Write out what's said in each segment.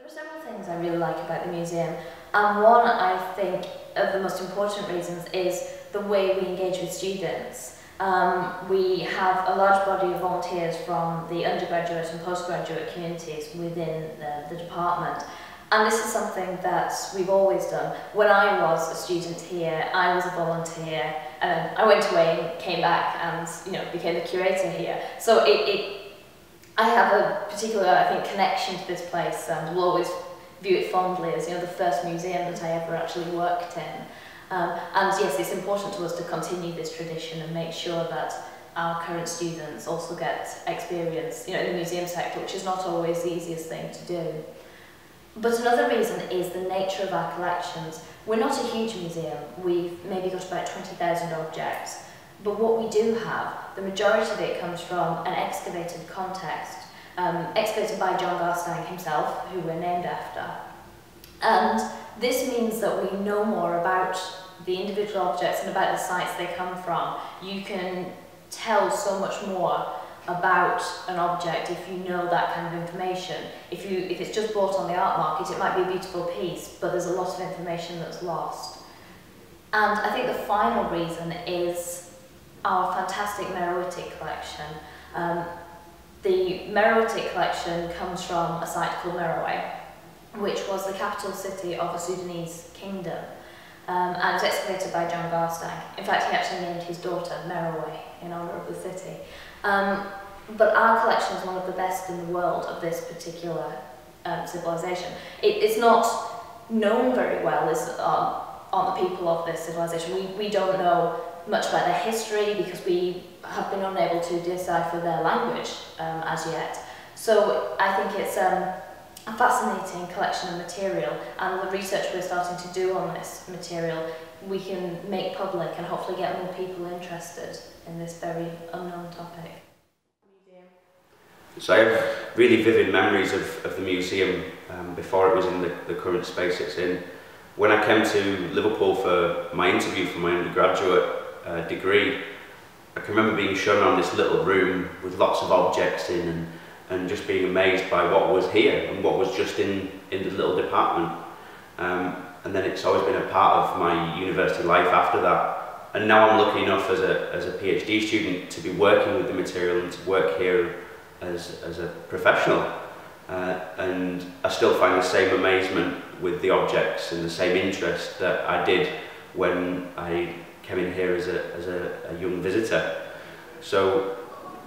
There are several things I really like about the museum, and one I think of the most important reasons is the way we engage with students. We have a large body of volunteers from the undergraduate and postgraduate communities within the department, and this is something that we've always done. When I was a student here, I was a volunteer, and I went away and came back and became the curator here. So I have a particular, I think, connection to this place, and will always view it fondly as the first museum that I ever actually worked in. And yes, it's important to us to continue this tradition and make sure that our current students also get experience in the museum sector, which is not always the easiest thing to do. But another reason is the nature of our collections. We're not a huge museum. We've maybe got about 20,000 objects. But what we do have, the majority of it comes from an excavated context, excavated by John Garstang himself, who we're named after. And this means that we know more about the individual objects and about the sites they come from. You can tell so much more about an object if you know that kind of information. If it's just bought on the art market, it might be a beautiful piece, but there's a lot of information that's lost. And I think the final reason is our fantastic Meroitic collection. The Meroitic collection comes from a site called Meroe, which was the capital city of a Sudanese kingdom, and it was excavated by John Garstang. In fact, he actually named his daughter Meroe in honour of the city. But our collection is one of the best in the world of this particular civilization. It's not known very well on the people of this civilization. We don't know much about their history because we have been unable to decipher their language as yet. So I think it's a fascinating collection of material, and the research we're starting to do on this material we can make public and hopefully get more people interested in this very unknown topic. So I have really vivid memories of the museum before it was in the current space it's in. When I came to Liverpool for my interview for my undergraduate degree, I can remember being shown around this little room with lots of objects in and just being amazed by what was here and what was just in the little department. And then it's always been a part of my university life after that. And now I'm lucky enough as a PhD student to be working with the material and to work here as a professional. And I still find the same amazement with the objects and the same interest that I did when I came in here as a young visitor. So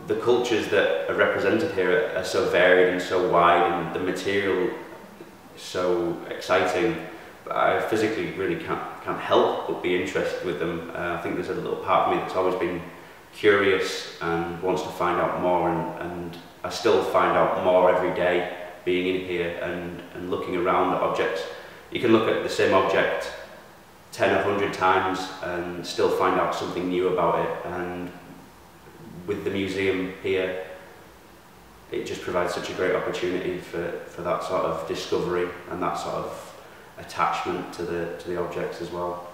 the cultures that are represented here are so varied and so wide, and the material is so exciting. But I physically really can't help but be interested with them. I think there's a little part of me that's always been curious and wants to find out more, and I still find out more every day being in here and looking around at objects. You can look at the same object 10 or 100 times and still find out something new about it, and with the museum here it just provides such a great opportunity for that sort of discovery and that sort of attachment to the objects as well.